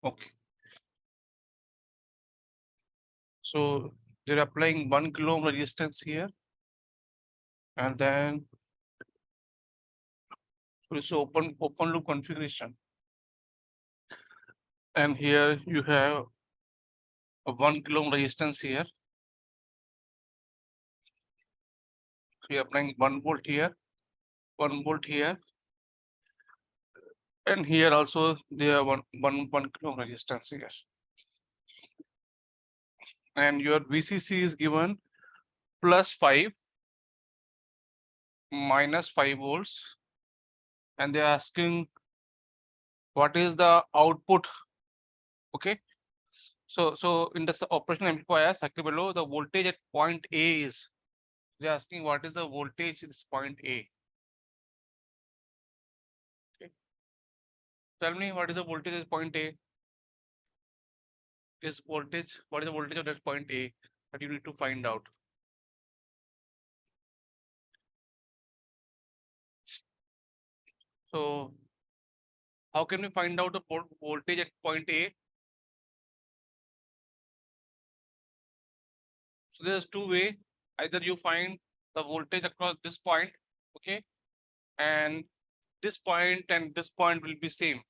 Okay. So they're applying 1 kilo ohm resistance here, and then so it's open loop configuration. And here you have a 1 kilo ohm resistance here. So you're applying 1 volt here, 1 volt here, and here also there are one kilo ohm resistance here. And your VCC is given +5 -5 volts, and they're asking what is the output. Okay, so in the operational amplifier circuit below, the voltage at point A is, they're asking what is the voltage at this point A. Okay, tell me what is the voltage at point A. Is voltage, what is the voltage of that point A that you need to find out? So how can we find out the voltage at point A? So there's two way. Either you find the voltage across this point, okay, and this point and this point will be same.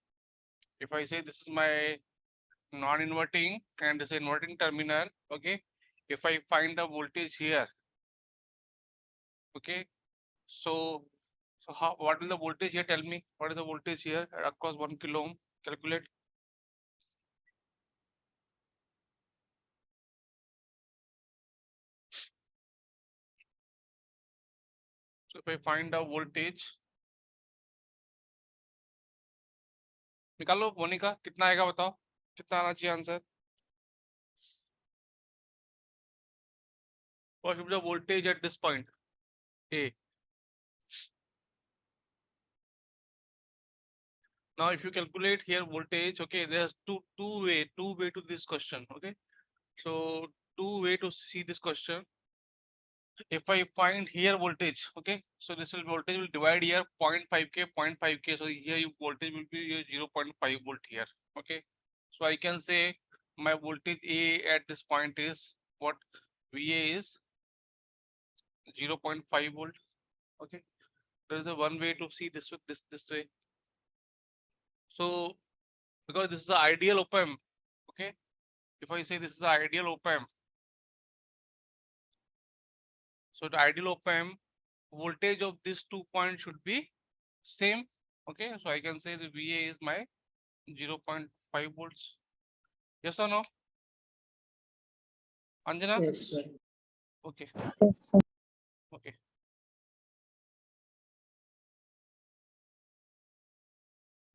If I say this is my non-inverting and this is inverting terminal, okay, if I find the voltage here, okay, so how, what will the voltage here? Tell me what is the voltage here across 1 kilo ohm? Calculate. So if I find the voltage, निकालो मोनिका, कितना आएगा बताओ, कितना आना चाहिए answer? What should be the voltage at this point A? Now if you calculate here voltage, okay, there's two way to this question. Okay, so two way to see this question. If I find here voltage, okay, so this will voltage will divide here 0.5k 0.5k, so here you voltage will be 0.5 volt here. Okay, so I can say my voltage A at this point is what? VA is 0.5 volt. Okay, there is a one way to see this with this way. So because this is the ideal op amp, okay, if I say this is the ideal op amp, so the ideal op amp voltage of these 2 points should be same. Okay, so I can say the VA is my 0.5 volts. Yes or no, Anjana? Yes, sir. Okay. Yes, sir. Okay.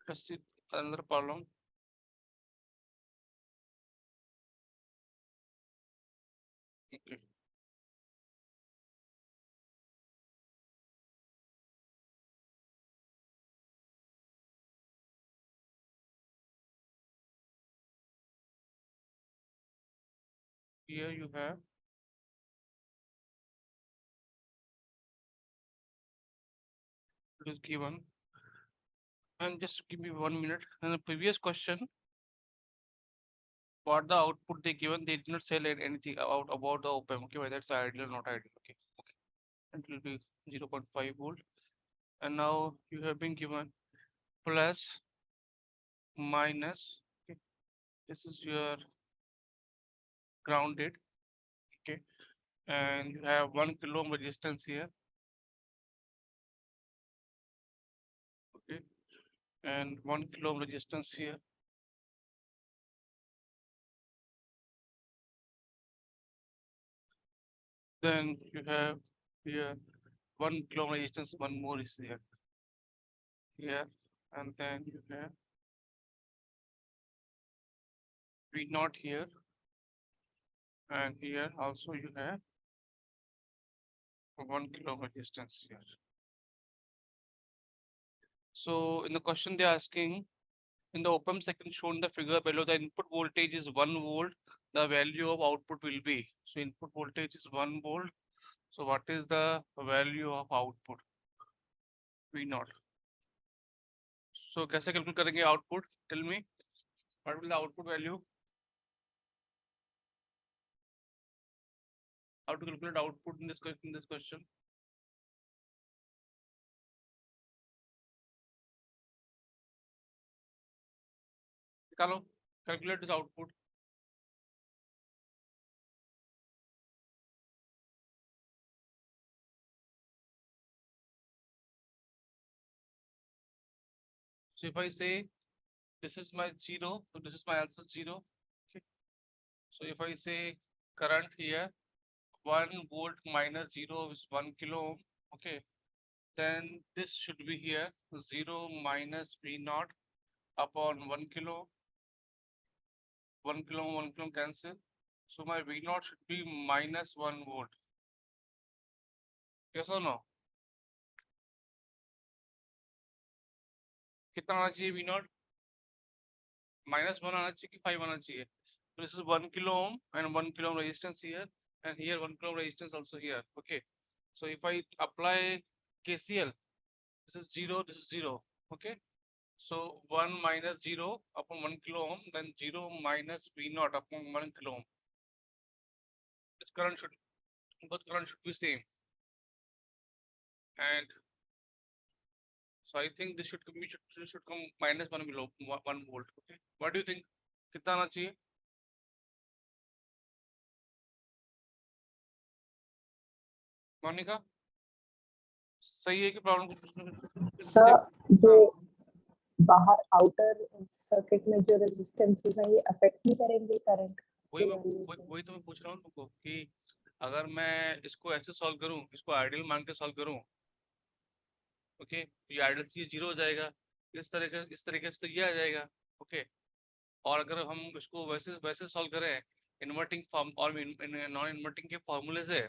Let's see another problem. Okay. Here you have it is given, and just give me 1 minute. And the previous question, what the output they given, they did not say anything about the op amp. Okay, whether it's ideal or not ideal. Okay, okay, and it will be 0.5 volt. And now you have been given plus minus. Okay, this is your grounded. Okay, and you have 1 kilo ohm resistance here. Okay, and 1 kilo ohm resistance here. Then you have here 1 kilo ohm resistance, one more is there here, and then you have V naught here, and here also you have 1 kilo ohm resistance here. So in the question they're asking, in the op amp second shown the figure below, the input voltage is 1 volt, the value of output will be. So input voltage is 1 volt. So what is the value of output? V naught. So कैसे calculate करेंगे output? Tell me. What will be the output value? How to calculate output in this question? Calculate this output. So if I say this is my 0, so this is my answer 0. Okay. So if I say current here 1 volt minus 0 is 1 kilo ohm. Okay. Then this should be here 0 minus V0 upon 1 kilo. 1 kilo cancel. So my V0 should be minus 1 volt. Yes or no? कितना आना चाहिए V0? -1 आना चाहिए कि 5 आना चाहिए? So this is 1 kilo ohm and 1 kilo ohm resistance here, and here 1 kilo ohm resistance also here. Okay. So if I apply KCL, this is 0, this is 0. Okay. So 1 minus 0 upon 1 kilo ohm, then 0 minus V0 upon 1 kilo ohm. This current should, both current should be same. And so I think this should come minus 1 volt. Okay. What do you think? कितना आना चाहिए? मोनिका सही है कि problem? Sir जो बाहर outer circuit में जो रेजिस्टेंसेस हैं ये अफेक्ट नहीं करेंगे करंट? वही तो मैं पूछ रहा हूँ तुमको कि अगर मैं इसको ऐसे सॉल्व करूँ, इसको आइडियल मान के सॉल्व करूँ, ओके, तो ये आइडियल से 0 हो जाएगा, इस तरीके से तो ये आ जाएगा. ओके. और अगर हम इसको वैसे सॉल्व करें इन्वर्टिंग फॉर्म और नॉन इन्वर्टिंग के फॉर्मूले से,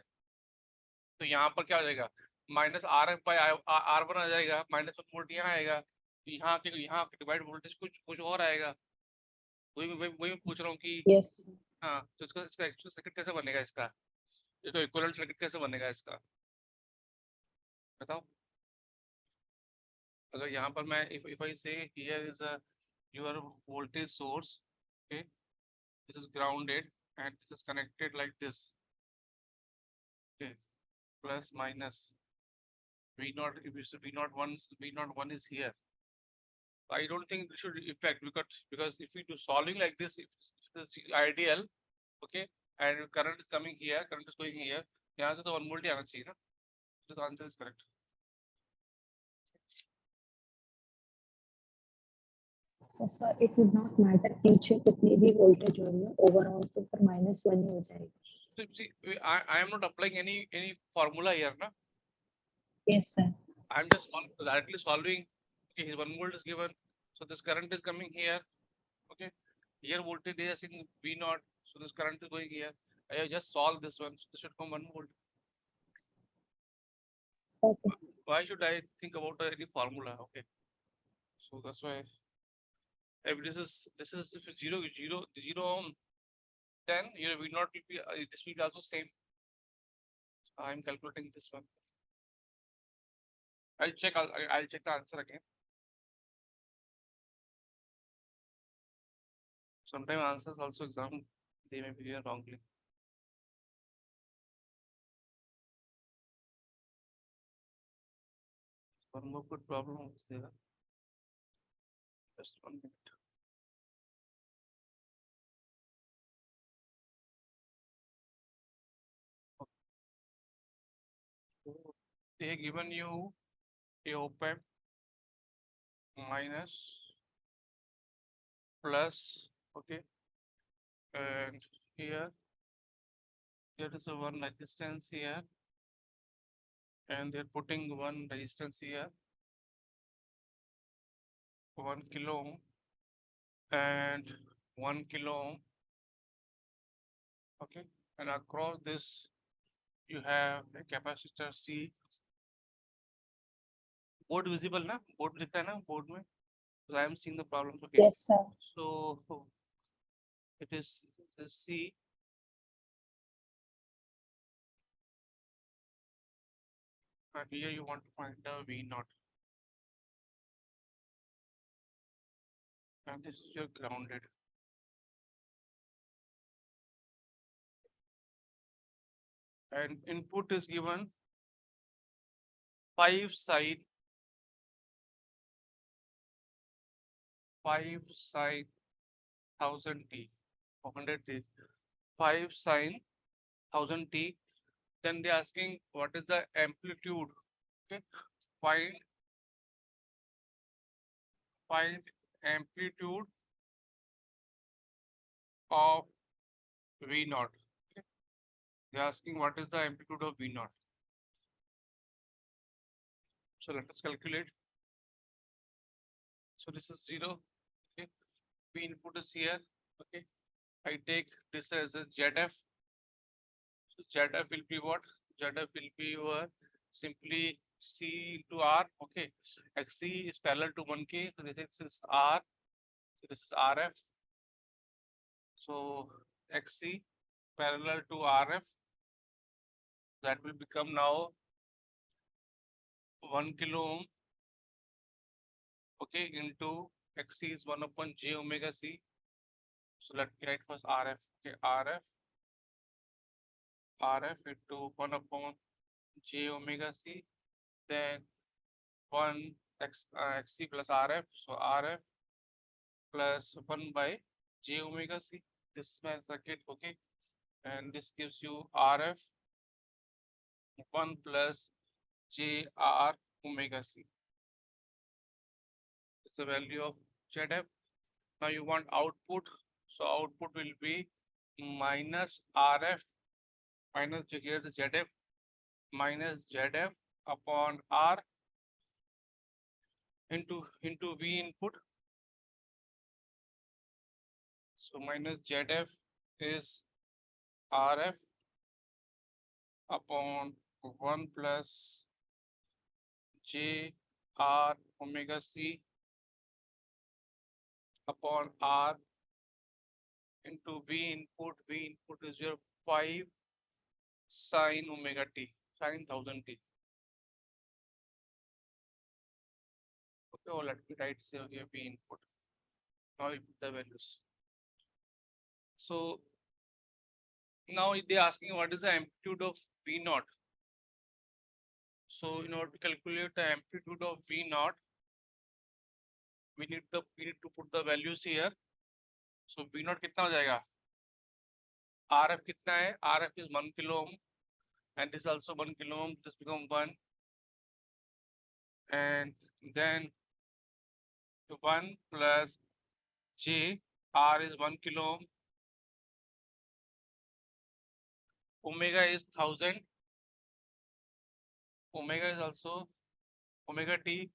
तो यहाँ पर क्या हो जाएगा? माइनस R/R1 आ जाएगा, -1 वोल्ट यहाँ आएगा, यहाँ के डिवाइड वोल्टेज कुछ और आएगा. वही मैं पूछ रहा हूँ कि यस. हाँ, तो इसका एक्चुअल सर्किट कैसे बनेगा? इसका ये तो इक्विवेलेंट सर्किट कैसे बनेगा इसका, बताओ. अगर यहाँ पर मैं if I say here is a your voltage source, okay, this is grounded and this is connected like this, okay, plus minus V0, if you say V0 1 is here. I don't think this should affect, because if we do solving like this, if this is ideal, okay, and current is coming here, current is going here, यहाँ से तो 1 volt ही आना चाहिए ना. So the answer is correct. So sir, it would not matter पीछे कितनी भी voltage हो रही है, ओवरऑल तो फिर -1 ही हो जाएगा. So see, I am not applying any formula here, na. Yes sir. I am just directly solving. Okay, 1 volt is given, so this current is coming here. Okay, here voltage is in V0, so this current is going here. I have just solved this one, so this should come 1 volt. Okay. Why should I think about any formula? Okay, so that's why. If this is if it's 0 ohm, then your V0 will be this will be also same. So I am calculating this one. I'll check the answer again. Sometimes answers also exam they may be given wrongly. One more good problem is there. Just 1 minute. So they have given you a op-amp minus plus, okay, and here there is a one resistance here, and they're putting one resistance here, 1 kilo ohm and 1 kilo ohm. Okay, and across this you have a capacitor C. Board visible na? Board दिखता है ना board में? So I am seeing the problem. Okay. Yes sir. So it is the C. And here you want to find the V0. And this is your grounded. and input is given 5 sine 1000 t 100 t 5 sine 1000 t. Then they're asking what is the amplitude. Okay, find amplitude of V naught. Okay, they're asking what is the amplitude of V naught. So let us calculate. So this is 0. Okay, V input is here. Okay, I take this as a ZF. So ZF will be what? ZF will be your simply C into R. Okay, XC is parallel to 1K. So this is R. So this is RF. So XC parallel to RF. That will become now 1 kilo ohm. Okay, into XC is 1 upon J omega C. So let me write first RF. Okay, RF into 1 upon J omega C. Then 1 XC plus RF. So RF plus 1 by J omega C. This is my circuit. Okay, and this gives you RF 1 plus JR omega C. It's the value of ZF. Now you want output. So output will be minus RF minus here the ZF minus ZF upon R into V input. So minus ZF is RF upon 1 plus JR omega C upon R into V input. V input is your 5 sine omega t, sine 1000 t. Okay, or let me write here V input. Now we put the values. So now they're asking what is the amplitude of V naught. So in order to calculate the amplitude of V naught, we need to put the values here. So V naught कितना हो जाएगा? RF कितना है? RF is 1 kilo ohm, and this also 1 kilo ohm. This become 1, and then 1 plus J. R is 1 kilo ohm. Omega is 1000. Omega is also omega t.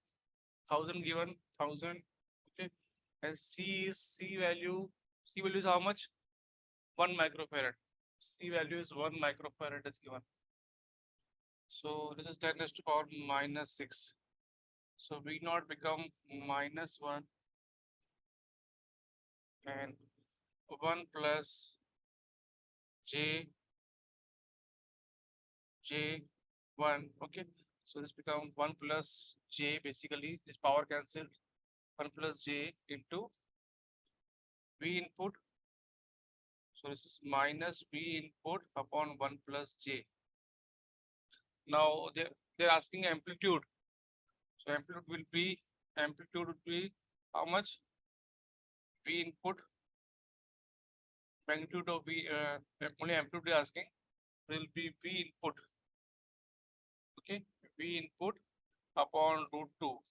1000 given 1000. Okay, and C value is how much? 1 microfarad. C value is 1 microfarad is given. So this is 10 raised to power minus 6. So V naught become minus 1 and 1 plus J1. Okay, so this become 1 plus J, basically this power cancelled, 1 plus J into V input. So this is minus V input upon 1 plus J. Now they're asking amplitude. So amplitude would be how much? V input, magnitude of V, only amplitude they are asking, will be V input. Okay, V input upon √2,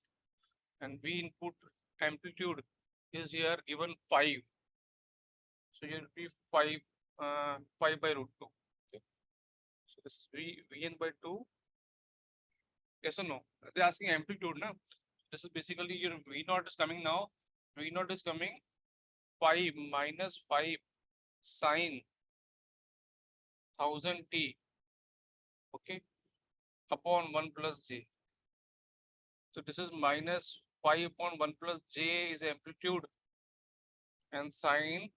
and V input amplitude is here given 5. So here will be 5 by √2. Okay, so this is Vn by 2. Yes or no? They're asking amplitude now. This is basically your V naught is coming now. V naught is coming 5 minus 5 sine 1000 t. Okay, upon 1 plus J. So this is minus 5 upon 1 plus J is amplitude, and sine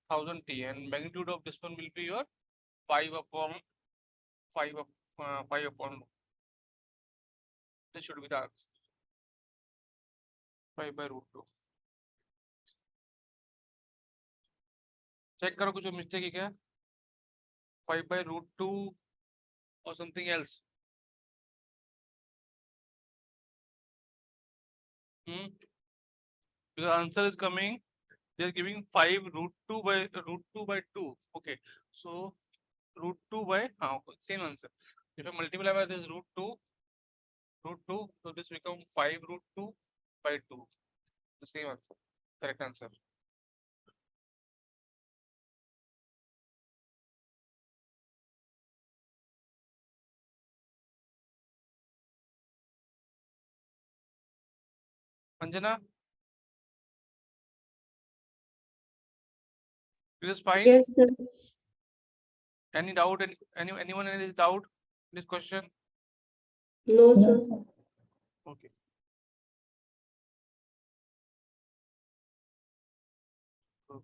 1000 t, and magnitude of this one will be your 5 upon 5 upon. This should be the answer. 5 by √2. Check करो कुछ mistake है क्या? 5 by root 2 or something else? The answer is coming. They're giving 5 root 2 by 2. Okay, so root 2 by same answer. If I multiply by this root 2, so this become 5 root 2 by 2. The same answer. Correct answer. Anjana, it is fine. Yes, sir. Any doubt? Anyone any doubt in this question? No, No, sir. sir. Okay. So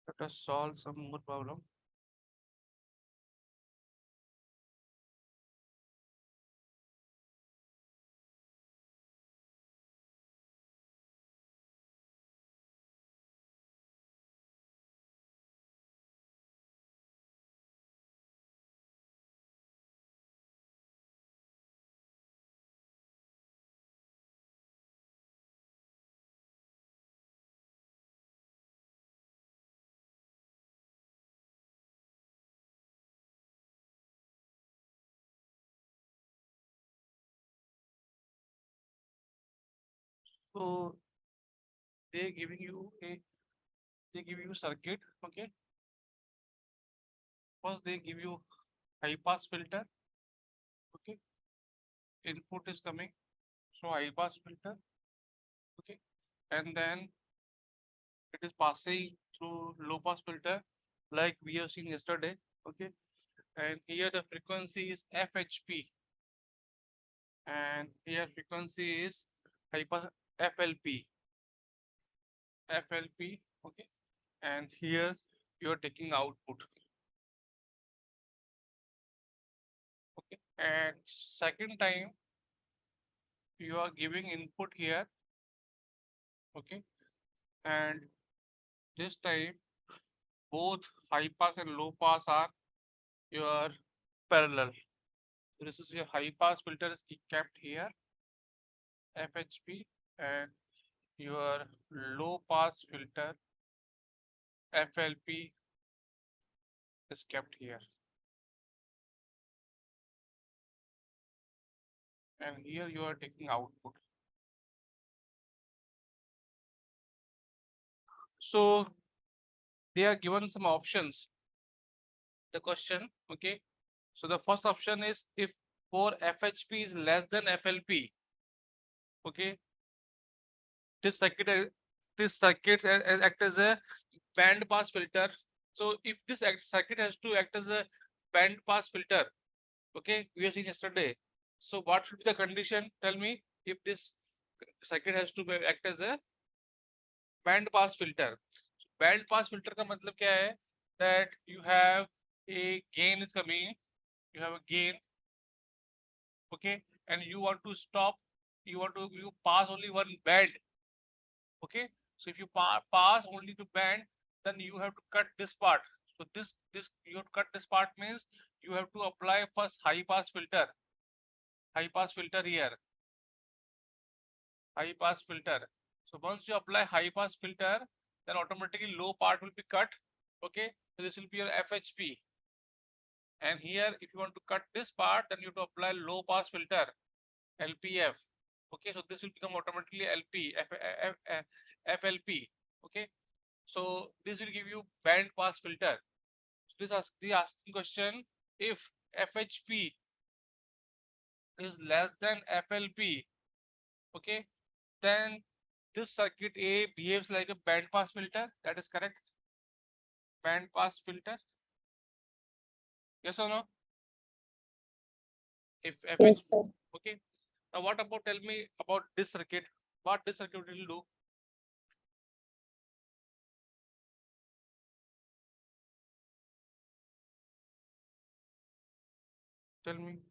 let us solve some more problem. So they giving you a they give you circuit. Okay. First they give you high pass filter. Okay. Input is coming. So high pass filter. Okay. And then it is passing through low pass filter like we have seen yesterday. Okay. And here the frequency is FHP. And here frequency is hyper FLP. FLP. Okay. And here you are taking output. Okay. And second time you are giving input here. Okay. And this time both high pass and low pass are your parallel. So this is your high pass filter is kept here, FHP, and your low pass filter FLP is kept here. And here you are taking output. So they are given some options. The question, okay. So the first option is if for FHP is less than FLP, okay, this circuit act as a band pass filter. So if this circuit has to act as a band pass filter, okay, we have seen yesterday. So what should be the condition? Tell me if this circuit has to act as a band pass filter. Band pass filter का मतलब क्या है? That you have a gain is coming, you have a gain, okay, and you want to stop, you pass only one band, okay. So if you pass only to band, then you have to cut this part. So this you have to cut this part means you have to apply first high pass filter here, high pass filter. So once you apply high pass filter, then automatically low part will be cut. Okay, so this will be your FHP. And here, if you want to cut this part, then you have to apply low pass filter, LPF. Okay, so this will become automatically FLP. Okay, so this will give you band pass filter. So this is the asking question: if FHP is less than FLP, okay, then this circuit A behaves like a band pass filter. That is correct. Band pass filter. Yes or no? If FH, Yes, sir. okay. Now what about, tell me about this circuit? What this circuit will do? Tell me.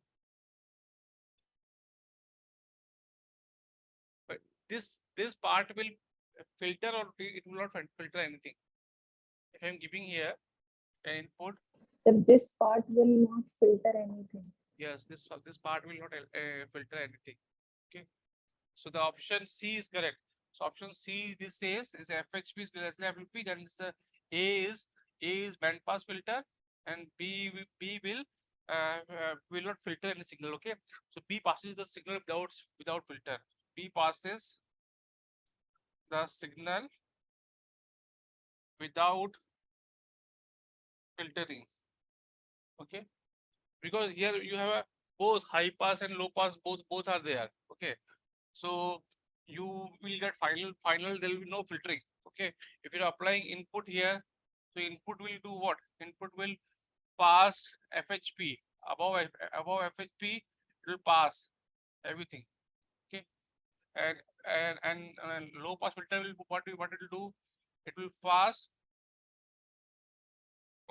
But this part will filter or it will not filter anything. If I'm giving here, input. So this part will not filter anything. Yes, this part will not filter anything. Okay. So the option C is correct. So option C, this says is FHP is less than FLP. Then it's A is band pass filter, and B will not filter any signal. Okay. So B passes the signal without filter. B passes the signal without filtering. Okay. Because here you have a both high pass and low pass, both are there. Okay. So you will get final there will be no filtering. Okay. If you're applying input here, so input will do what? Input will pass FHP. Above FHP, it will pass everything. Okay. And low pass filter will what it will do? It will pass,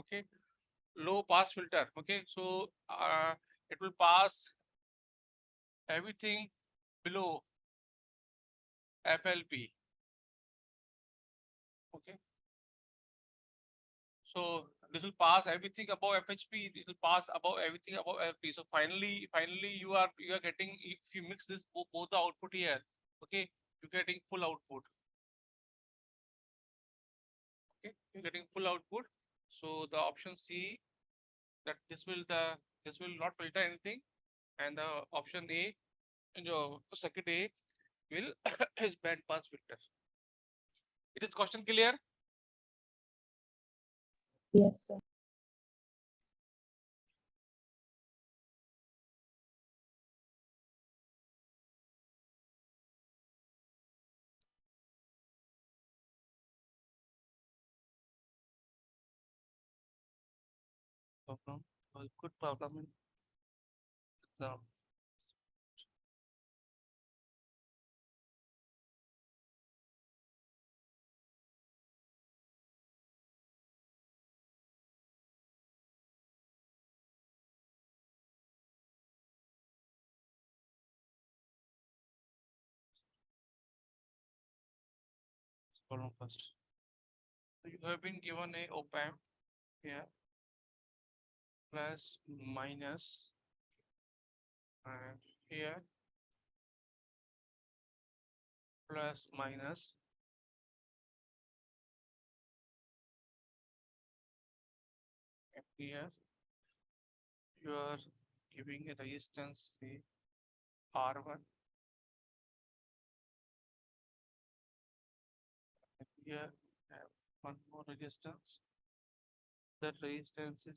okay, low pass filter. Okay. So it will pass everything below FLP. Okay. So this will pass everything above FHP. This will pass above everything above FP. So finally, you are getting, if you mix this both the output here, okay, you're getting full output. Okay, you're getting full output. So the option C, that this will not filter anything, and the option A, and your second A will is band pass filter. It is question clear? Yes, sir. Problem. Good problem in exam. Problem first. So you have been given a op-amp here, plus minus, and here plus minus, and here you are giving a resistance, say R1, and here have one more resistance. That resistance is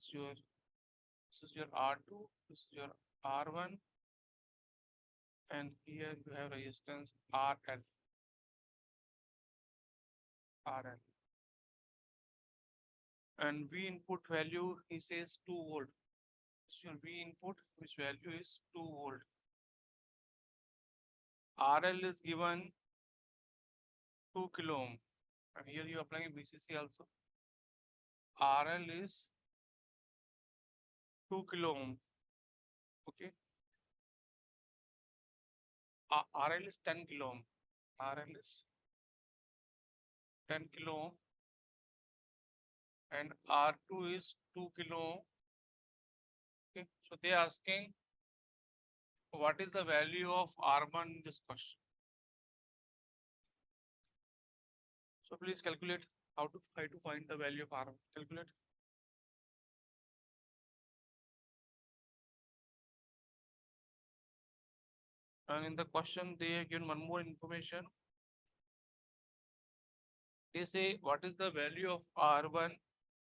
this is your R2, this is your R1, and here you have resistance RL. And V input value, he says 2 volt. So your V input, which value is 2 volt. RL is given 2 kilo ohm, and here you are applying VCC also. RL is 2 kilo ohm. Okay. RL is 10 kilo ohm. RL is 10 kilo ohm, and R2 is 2 kilo ohm. Okay. So they are asking what is the value of R1 in this question. So please calculate how to try to find the value of R1. Calculate. And in the question, they have given one more information. They say what is the value of R1,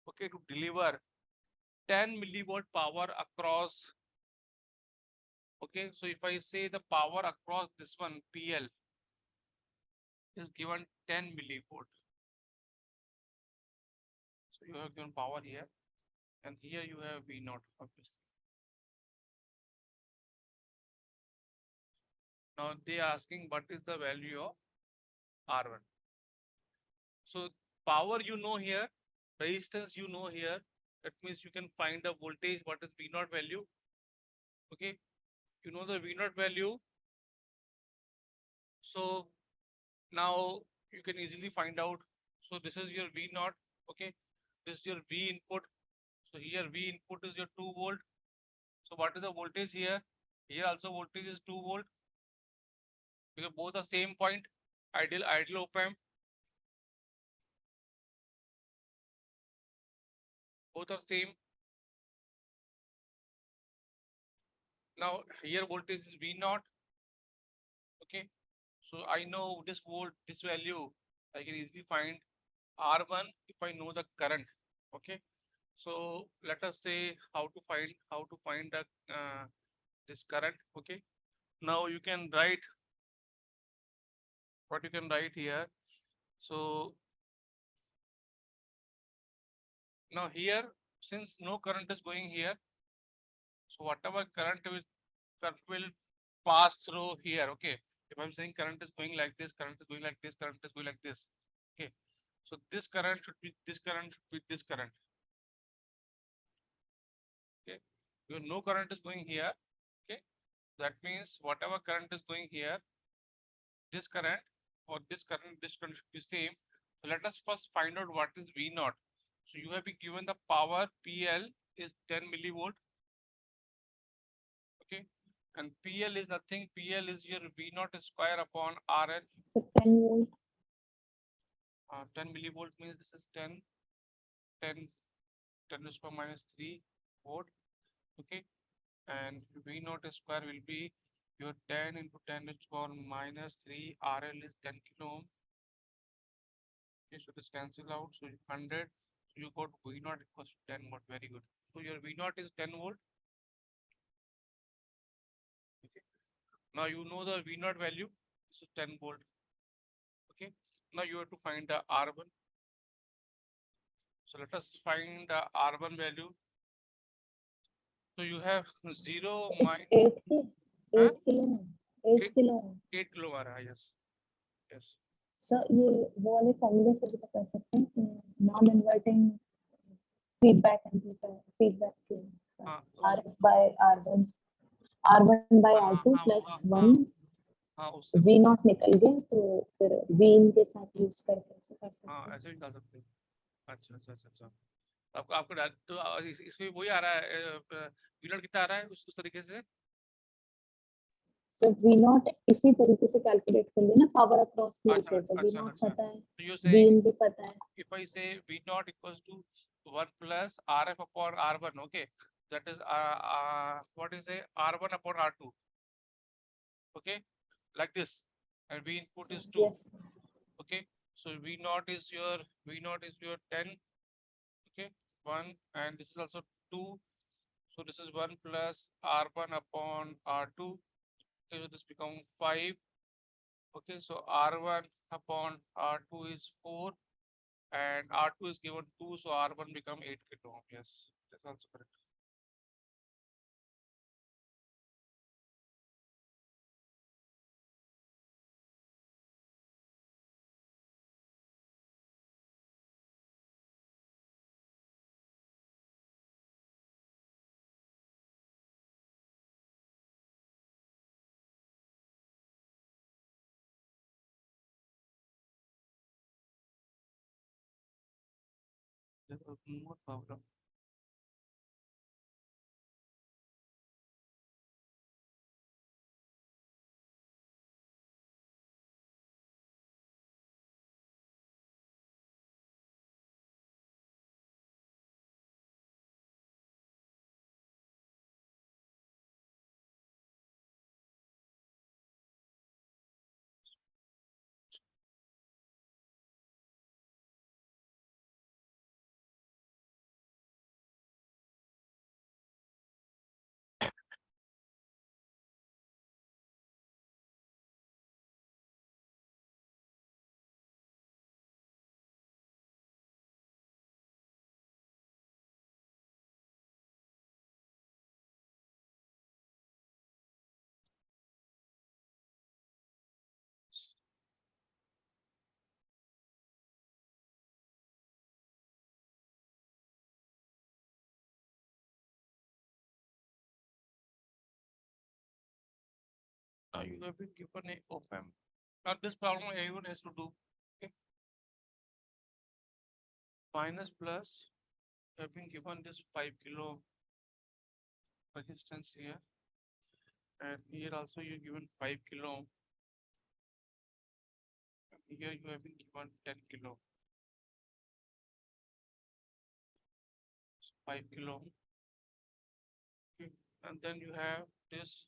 okay, to deliver 10 milliwatt power across. Okay, so if I say the power across this one PL is given 10 millivolt. So you have given power here, and here you have V naught, obviously. Now they are asking what is the value of R1. So power you know here, resistance you know here. That means you can find the voltage, what is V naught value. Okay, you know the V naught value. So now you can easily find out. So this is your V naught. Okay, this is your V input. So here V input is your 2 volt. So what is the voltage here? Here also voltage is 2 volt because both are same point. Ideal op amp. Both are same. Now here voltage is V naught. Okay. So I know this volt, this value. I can easily find R1 if I know the current. Okay. So let us say how to find the this current. Okay. Now you can write what you can write here. So now here, since no current is going here, so whatever current will pass through here. Okay. If I'm saying current is going like this, current is going like this, current is going like this. Okay. So this current should be this current should be this current. Okay. Because no current is going here. Okay. That means whatever current is going here, this current or this current should be same. So let us first find out what is V naught. So you have been given the power PL is 10 millivolt. Okay. And PL is nothing. PL is your V naught square upon RL. So 10 volt. 10 millivolt means this is 10 10 10 to the power minus 3 volt. Okay. And V naught square will be your 10 into 10 to the power minus 3. RL is 10 kilo ohm. Okay, so this cancel out. So 100. So you got V naught equals to 10 volt. Very good. So your V naught is 10 volt. Okay. Now you know the V naught value. This is 10 volt. Okay. Now you have to find the R1. So let us find the R1 value. So you have 0 minus 8 kilo 8 kilo 8 kilo आ रहा है. Yes. Yes. Sir ये वो वाले फॉर्मूले से भी तो कर सकते हैं कि non inverting feedback amplifier feedback के RF by R1 R1 by R2 plus 1 V not निकल गया तो फिर V के साथ यूज करके ऐसे कर सकते हैं. ऐसे भी कर सकते हैं. अच्छा अच्छा अच्छा अच्छा. आपको तो इसमें वही आ रहा है. यूनिट कितना आ रहा है उस तरीके से. So V naught इसी तरीके से कैलकुलेट कर लेना पावर अक्रॉस लेके तो V naught पता है V in भी पता है. If I say V naught equals to 1 plus RF upon R1, okay, that is what is a R1 upon R2, okay, like this, and V input is 2. Yes. Okay, so V naught is your 10. Okay, 1, and this is also 2. So this is 1 plus R1 upon R2. Okay, so this become 5. Okay, so R1 upon R2 is 4, and R2 is given 2, so R1 become 8 kilo ohm. Yes, that's also correct. There's one more problem. Now you have been given a op amp. Now this problem everyone has to do. Okay. Minus plus have been given this 5 kilo resistance here, and here also you given 5 kilo. Here you have been given 10 kilo. 5 kilo. Okay. And then you have this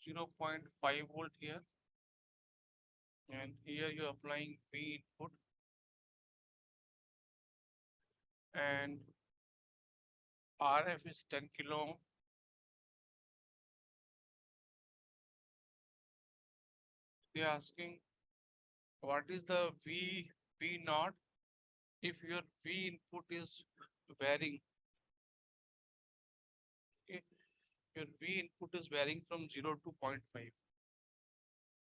0.5 volt here, and here you are applying V input, and RF is 10 kilo. They are asking what is the V naught if your V input is varying. Okay, your V input is varying from 0 to 0.5.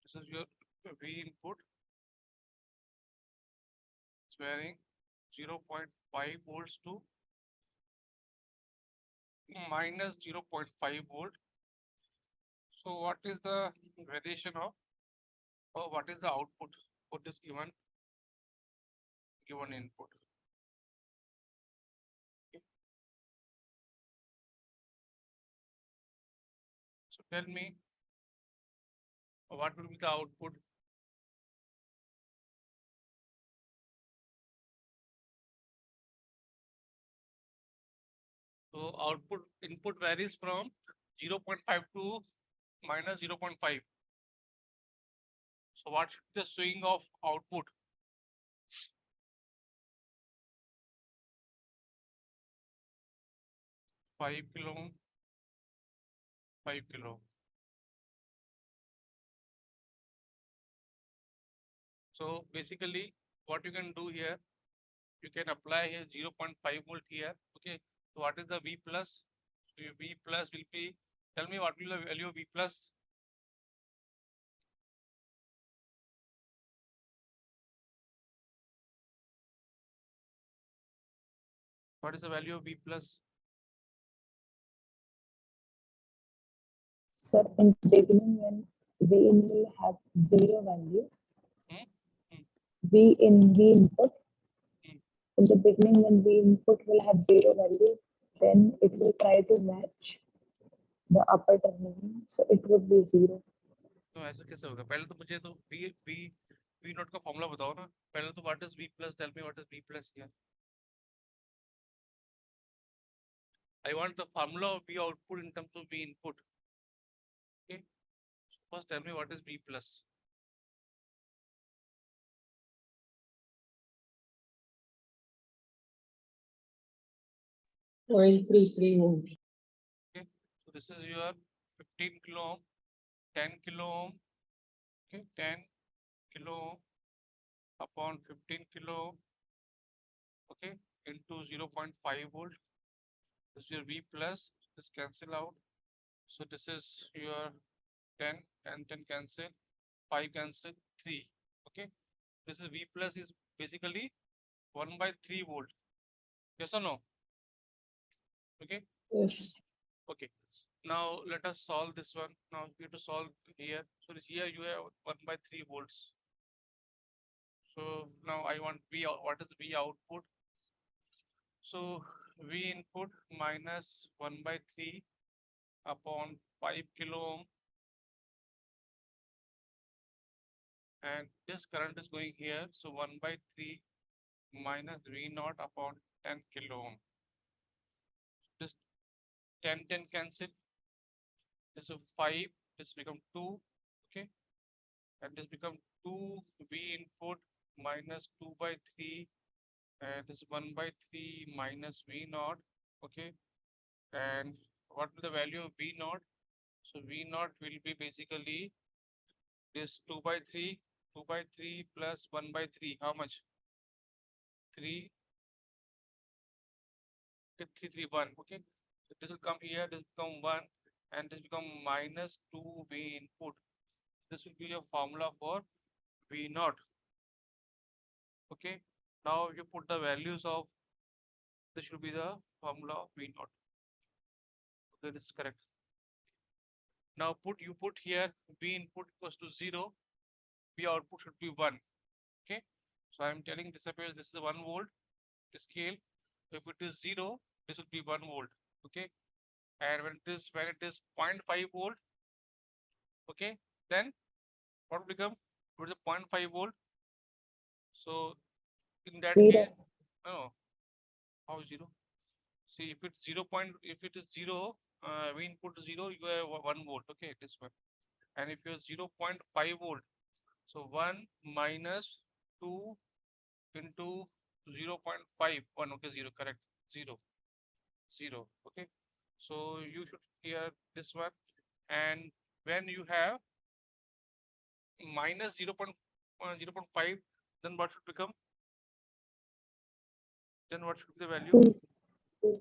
This is your V input. It's varying 0.5 volts to minus 0.5 volt. So what is the variation of, or what is the output for this given input? Okay. So tell me, what will be the output? So output input varies from 0.5 to minus 0.5. So what should be the swing of output? 5 kilo, 5 kilo. So basically what you can do here, you can apply here 0.5 volt here. Okay. So what is the V plus? So your V plus will be, tell me what will the value of V plus? What is the value of V plus? Sir, in the beginning when V in will have zero value, V input, in the beginning when V input will have zero value, then it will try to match the upper terminal, so it would be zero. तो ऐसा कैसे होगा? पहले तो मुझे तो V not का formula बताओ ना. पहले तो what is V plus? Tell me what is V plus here. I want the formula of V output in terms of V input. Okay. First tell me what is V plus. Point 33 volt. Okay. So this is your 15 kilo ohm, 10 kilo ohm. Okay. 10 kilo ohm upon 15 kilo ohm. Okay. Into 0.5 volt. This is your V plus. This cancel out. So this is your 10 and 10 cancel, 5 cancel, 3. Okay. This is V plus is basically 1/3 volt. Yes or no? Okay. Yes. Okay. Now let us solve this one. Now we have to solve here. So here you have 1/3 volts. So now I want V out. What is V output? So V input minus 1/3 upon 5 kilo ohm. And this current is going here. So 1/3 minus V naught upon 10 kilo ohm. This 10 cancel. This is 5. This become 2. Okay. And this become 2 V input minus 2/3. And this 1/3 minus V naught. Okay. And what will the value of V naught? So V naught will be basically this 2/3 plus 1/3. How much? 3. Okay, 3, 3, 1. Okay. So this will come here, this will become 1, and this become minus 2 V input. This will be your formula for V naught. Okay. Now you put the values of, this should be the formula of V naught. Okay, this is correct. Now you put here V input equals to 0, V output should be 1. Okay. So I am telling this appears this is a 1 volt scale. If it is 0, this will be 1 volt. Okay. And when it is 0.5 volt, okay, then what will become? It is a 0.5 volt. So in that Zero. case, no, how 0? See, if it's 0 point, if it is 0, we input 0, you have 1 volt. Okay, this one. And if you have 0.5 volt, so 1 minus 2 into 0.5, 1, okay, 0, correct, 0, 0, okay. So you should hear this one. And when you have minus 0.5, then what should become? Then what should be the value? Two.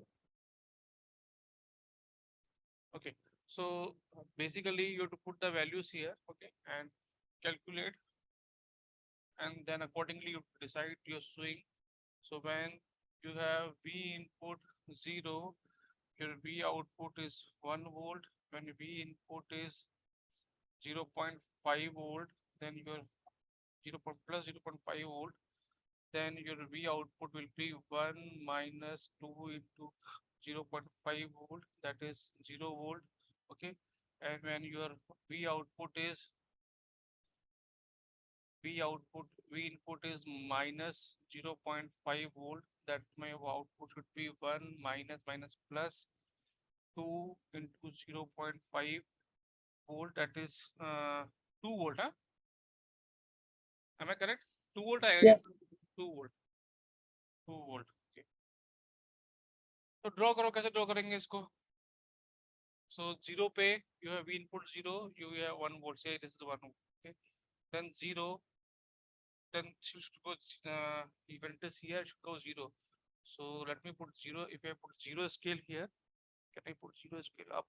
Okay, so basically you have to put the values here, okay, and calculate, and then accordingly you decide your swing. So when you have V input 0, your V output is 1 volt. When V input is 0.5 volt, then your 0 plus 0.5 volt, then your V output will be 1 minus 2 into 0.5 volt, that is 0 volt. Okay, and when your V output is V input is minus 0.5 volt, that my output should be 1 minus plus 2 into 0.5 volt, that is 2 volt. Huh? Am I correct? 2 volt. Yes. 2 volt. 2 volt. Okay. तो draw करो, कैसे draw करेंगे इसको? So 0 पे you have input 0, you have 1 volt. Say this is 1 volt. Okay. Then 0, then should go event is here should go 0. So let me put 0. If I put 0 scale here, can I put 0 scale up?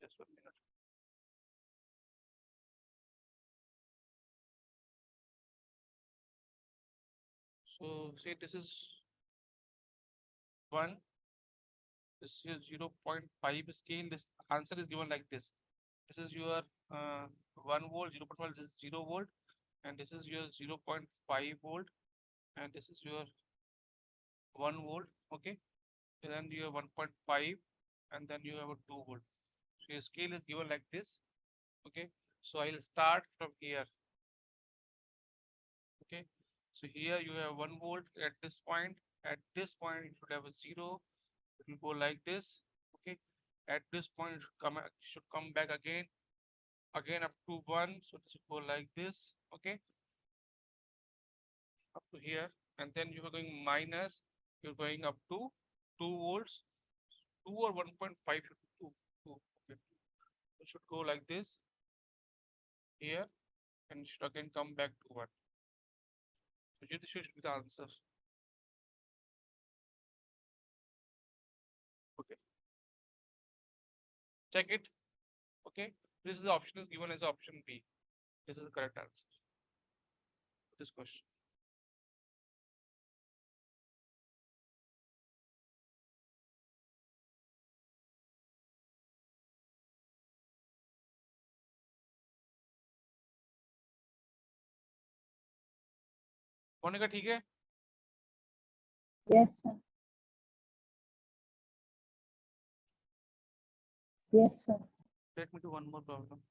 Just 1 minute. So say this is 1. This is 0.5 scale. This answer is given like this. This is your 1 volt, 0.5, this is 0 volt, and this is your 0.5 volt, and this is your 1 volt. Okay, and then you have 1.5, and then you have a 2 volt. So your scale is given like this. Okay, so I'll start from here. Okay, so here you have 1 volt at this point. At this point, you should have a 0. It will go like this. Okay, at this point, it should come back again up to 1. So this should go like this. Okay, up to here, and then you are going minus. You're going up to 2 volts. 2 or 1.5 should be 2. 2. Okay, it should go like this here, and should again come back to 1. So this should be the answer. Okay, check it. Okay, this is the option is given as option B. This is the correct answer to this question. Monika ठीक है? Yes, sir. Yes, sir. Let me do one more problem.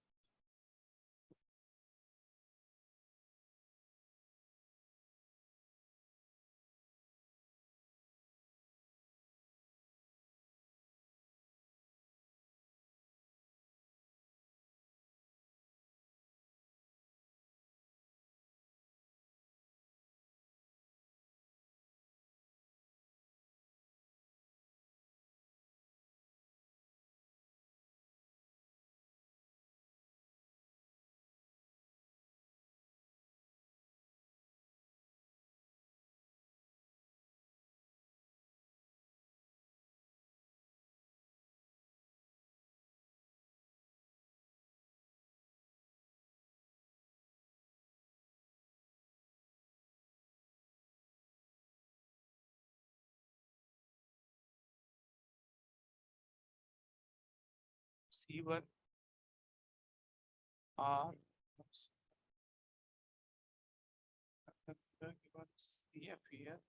C1 R given CF here.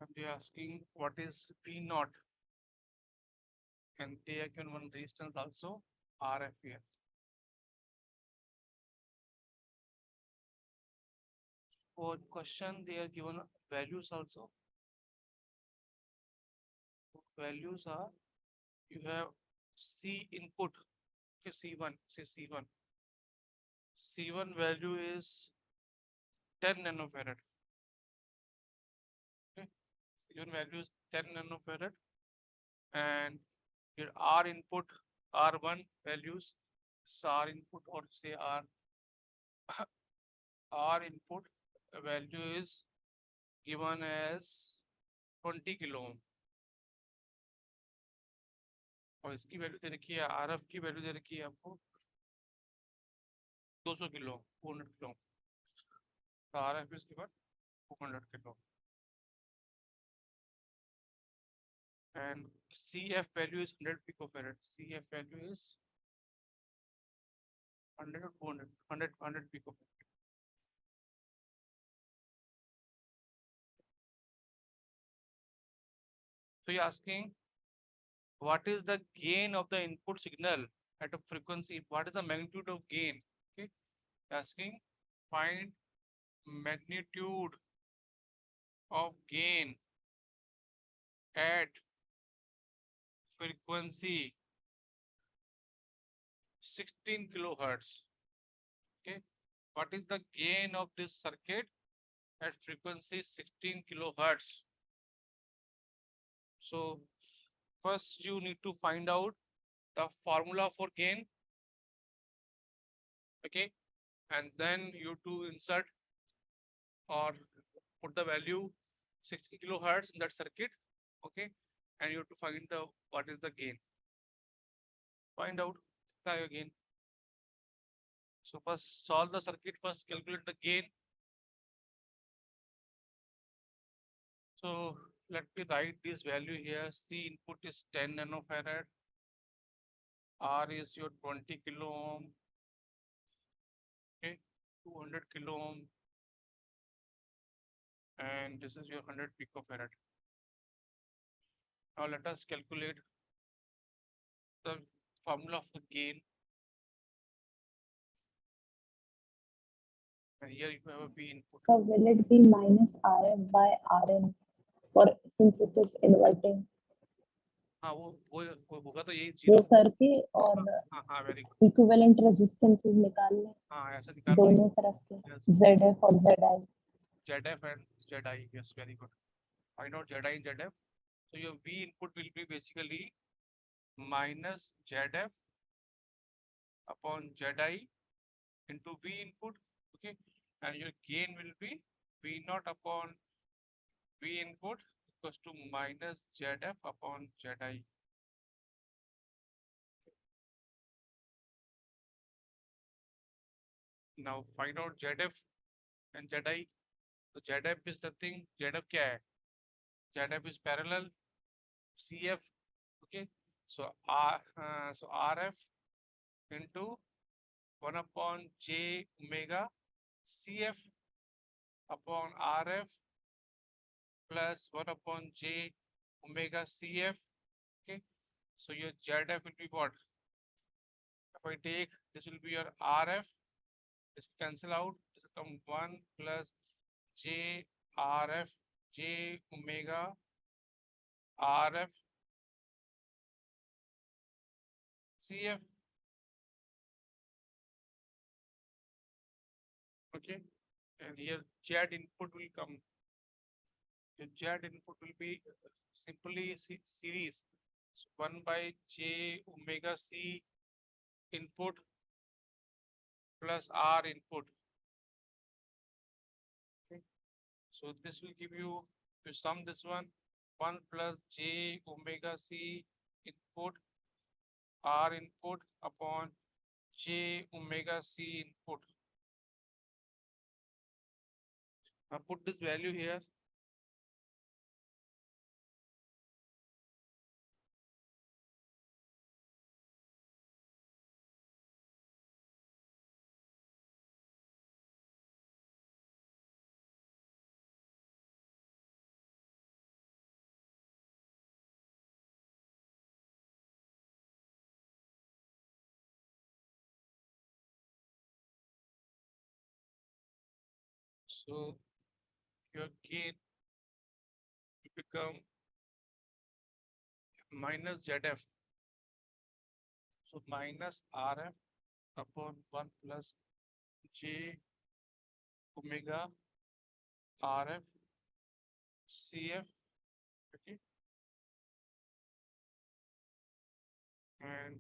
And they are asking what is V naught, and they are given one resistance also RF here. For question, they are given values also. Values are, you have C input, okay, C1, say C1. C1 value is 10 nanofarad. Okay, C1 value is 10 nanofarad, and your R input, R1 values, R input, or say R R input value is given as 20 kilo ohm, और इसकी value दे रखी है, RF की value दे रखी है आपको 200 kilo, 200 kilo, तो RF is given 200 kilo, and CF value is 100 picofarad. CF value is 100 or 200, 100 picofarad. So you're asking, what is the gain of the input signal at a frequency? What is the magnitude of gain? Okay, asking, find magnitude of gain at frequency 16 kilohertz. Okay, what is the gain of this circuit at frequency 16 kilohertz? So first you need to find out the formula for gain. Okay, and then you to insert or put the value 16 kilohertz in that circuit. Okay, and you have to find the what is the gain. Find out the gain. So first solve the circuit, first calculate the gain. So let me write this value here. C input is 10 nanofarad. R is your 20 kilo ohm. Okay, 200 kilo ohm. And this is your 100 picofarad. Now let us calculate the formula of the gain. And here you have a V input. So will it be minus RF by RN, for since it is inverting? हाँ वो होगा तो यही वो zero. करके और हाँ very good. Equivalent resistances निकालने हाँ ऐसा निकाल दोनों तरफ के Yes. ZF और ZI. ZF and ZI. Yes, very good. Find out ZI and ZF. So your V input will be basically minus ZF upon ZI into V input. Okay, and your gain will be V naught upon V input equals to minus ZF upon ZI. Now find out ZF and ZI. So ZF is nothing. ZF क्या है? ZF is parallel CF. Okay, so RF into 1 upon J omega CF upon RF plus 1 upon J omega CF. Okay, so your ZF will be what? If I take this will be your RF, this will cancel out, this will come 1 plus J RF J omega RF CF. Okay, and here Z input will come. The Z input will be simply series. So 1 by J omega C input plus R input. Okay, so this will give you, to sum this one, 1 plus J omega C input R input upon J omega C input. Now put this value here. So your gain will become minus ZF. So minus RF upon 1 plus J omega RF CF. Okay. And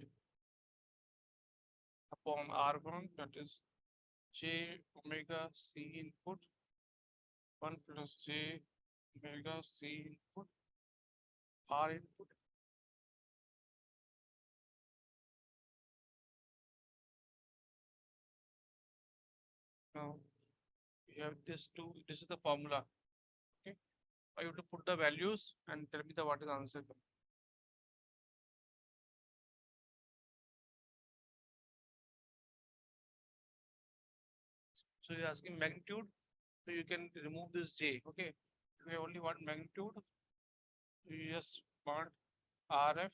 upon R1, that is J omega C input 1 plus J omega C input R input. Now we have this two. This is the formula. Okay. I have to put the values and tell me the what is the answer. So you're asking magnitude. So you can remove this J. Okay. We have only one magnitude. You just want RF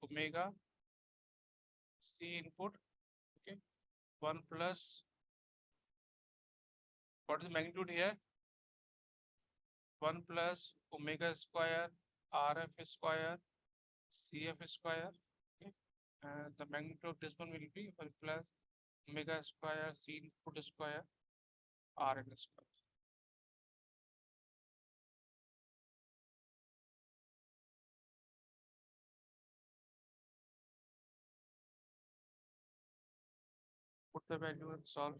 omega C input. Okay. 1 plus, what is the magnitude here? 1 plus omega square RF square CF square. Okay. And the magnitude of this one will be 1 plus omega square C input square Rn square. Put the value and solve.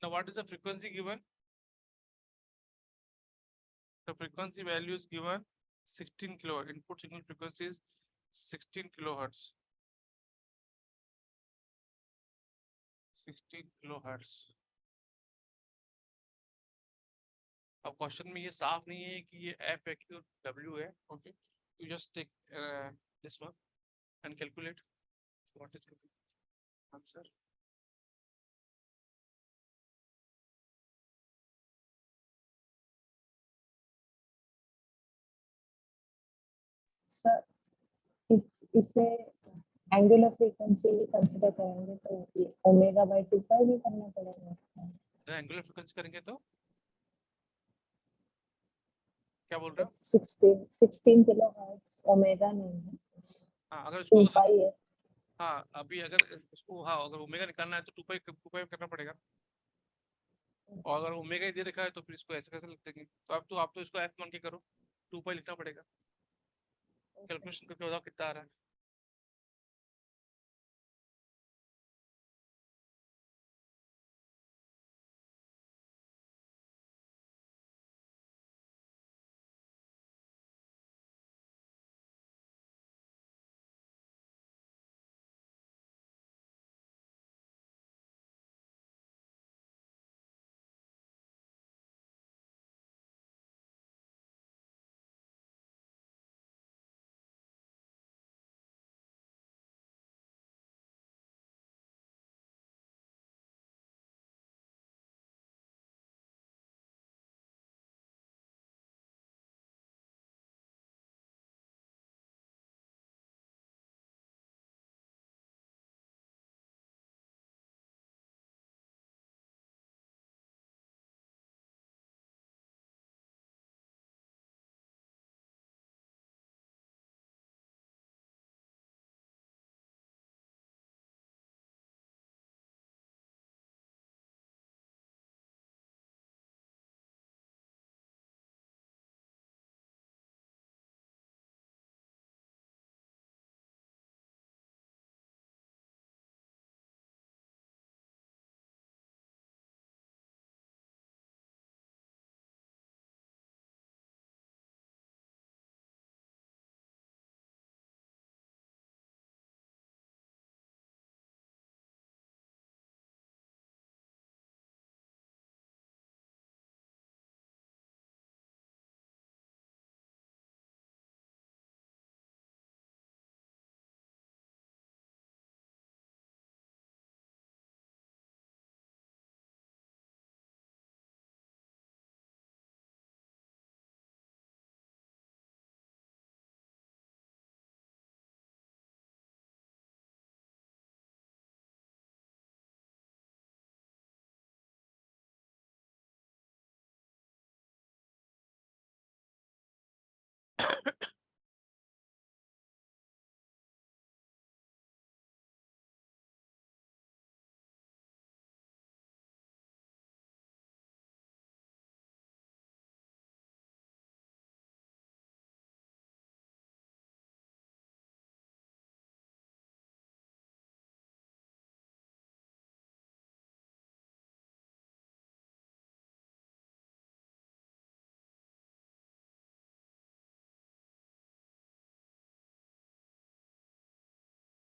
Now, what is the frequency given? The frequency value is given 16 kilohertz. Input signal frequency is 16 kilohertz. 16 kilohertz. अब question में ये साफ नहीं है कि ये F है कि डब्ल्यू है. Okay, you just take this one and calculate what is answer. Sir इसे एंगुलर फ्रीक्वेंसी कंसीडर करेंगे तो ये ओमेगा बाय 2 पाई भी करना पड़ेगा. एंगुलर फ्रीक्वेंसी करेंगे तो क्या बोल रहे हो? 16 किलोहर्ट्ज ओमेगा नहीं है. हाँ, अगर 2 इसको पाई है. हाँ अभी अगर इसको हाँ अगर ओमेगा निकालना है तो 2 पाई करना पड़ेगा. और अगर ओमेगा ही दे रखा है तो फिर इसको ऐसे कैसे लिख देंगे. तो आप तो इसको एफ मान के करो. 2 पाई लिखना पड़ेगा. कैलकुलेशन करके बताओ कितना आ रहा है.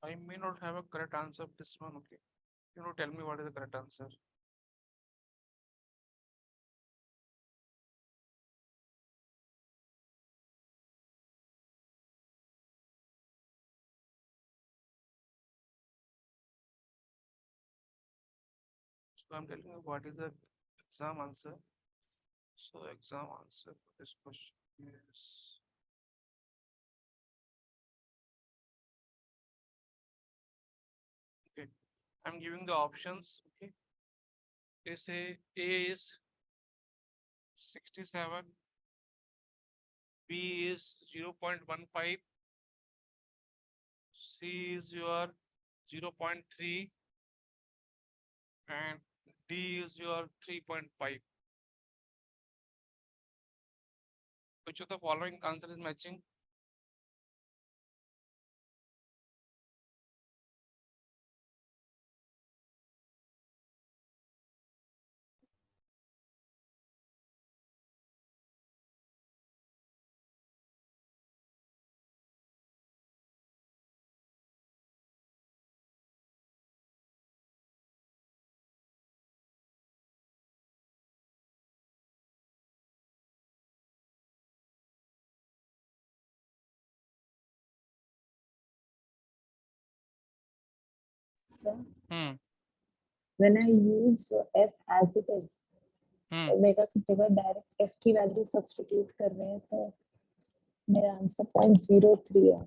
I may not have a correct answer of this one. Okay. You know, tell me what is the correct answer. So I'm telling you what is the exam answer. So exam answer for this question is okay. I'm giving the options. Okay. They say A is 67, B is 0.15, C is your 0.3, and D is your 3.5. Which of the following answer is matching? So Hmm. when I use f as it is, omega की जगह direct f की value substitute कर रहे हैं तो मेरा answer 0.03 है।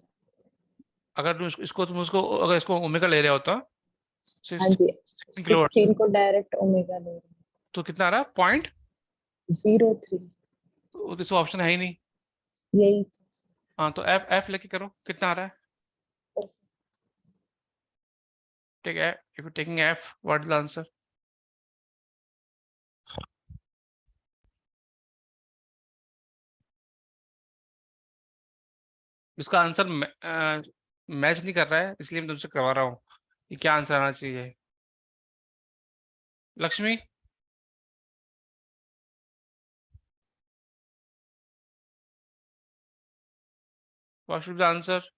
अगर तुम इसको अगर इसको ओमेगा ले रहे होता हाँ जी 16 किलोवाट 16 को डायरेक्ट ओमेगा ले रहे हैं तो कितना आ रहा है? 0.03 तो इसको ऑप्शन है ही नहीं। यही हाँ तो एफ एफ लेके करो कितना आ रहा है? ठीक है, if you taking F what is the answer? इसका आंसर मैच नहीं कर रहा है, इसलिए मैं तुमसे करवा रहा हूँ कि क्या आंसर आना चाहिए। Lakshmi what should the answer?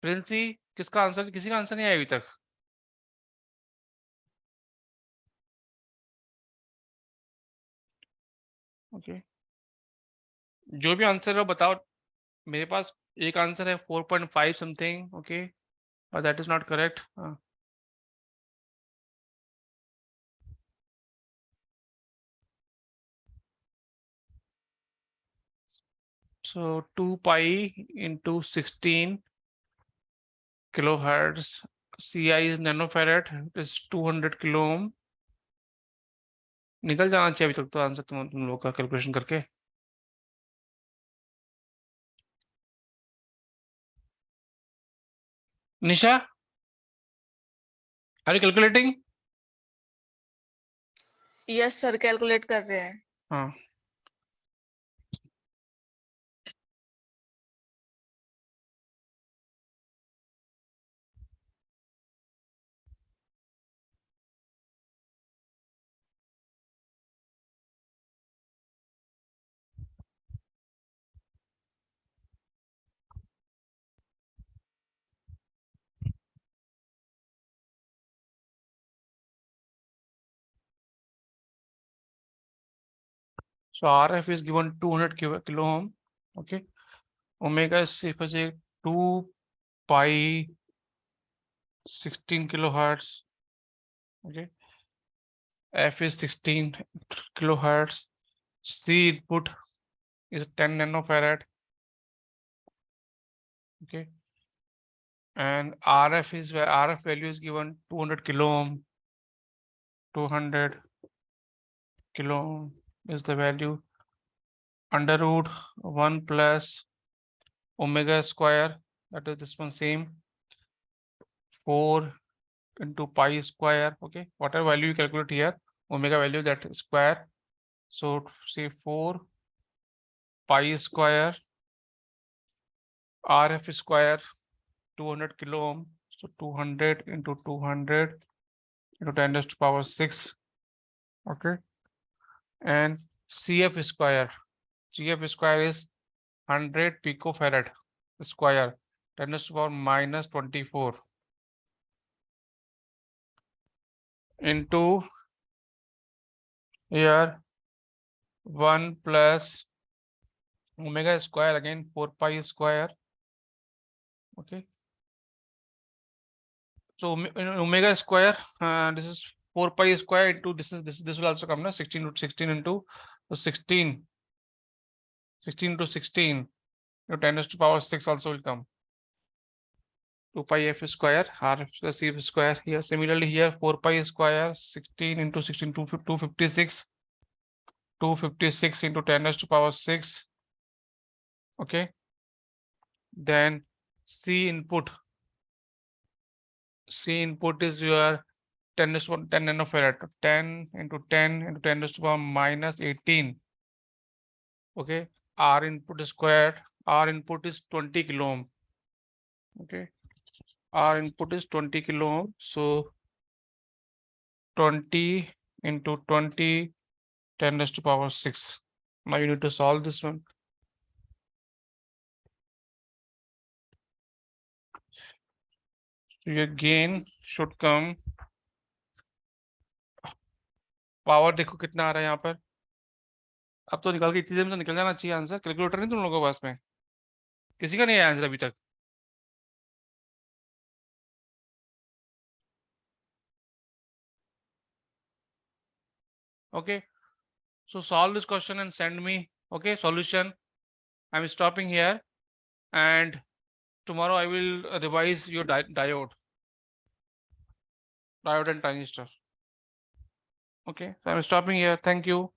Princy किसका आंसर? किसी का आंसर नहीं आया अभी तक। ओके जो भी आंसर है बताओ। मेरे पास एक आंसर है 4.5 समथिंग। ओके और that is not correct. So 2 pi into 16 kilohertz. CI is nanofarad. It is 200 kilo ohm. निकल जाना चाहिए अभी तक तो आंसर तुम लोग का कैलकुलेशन करके। Nisha are you calculating? Yes sir calculate कर रहे हैं। हाँ So RF is given 200 kilo ohm. Okay. Omega is, if I say 2 pi 16 kilohertz. Okay. F is 16 kilohertz. C input is 10 nanofarad. Okay. And RF is where RF value is given 200 kilo ohm. 200 kilo ohm is the value. Under root 1 plus omega square, that is this one same, 4 into pi square. Okay, whatever value you calculate here, omega value, that is square. So say 4 pi square RF square 200 kilo ohm. So 200 into 200 into 10 raised to power 6. Okay, and CF square is 100 picofarad square 10 raised to power minus 24 into here 1 plus omega square, again 4 pi square. Okay, so omega square, this is 4 pi square into this will also come now 16 into 16 into, so 16 to 16 into 10 raised to power 6 also will come. 2 pi f square r plus c square. Here similarly here 4 pi square 16 into 16 256 into 10 raised to power 6. Okay, then C input is your 10 raised to 10 nanofarad, 10 into 10 into 10 raised to power minus 18. Okay, R input squared, R input is 20 kilo ohm. Okay, R input is 20 kilo ohm, so 20 into 20 10 raised to power 6. Now you need to solve this one. So your gain should come, power देखो कितना आ रहा है यहाँ पर, अब तो निकाल के इतनी देर में तो निकल जाना चाहिए आंसर। कैलकुलेटर नहीं तुम लोगों के पास में, किसी का नहीं आया आंसर अभी तक? Okay, so solve this question and send me, okay, solution. I'm stopping here and tomorrow I will revise your diode and transistor. Okay, so I'm stopping here. Thank you.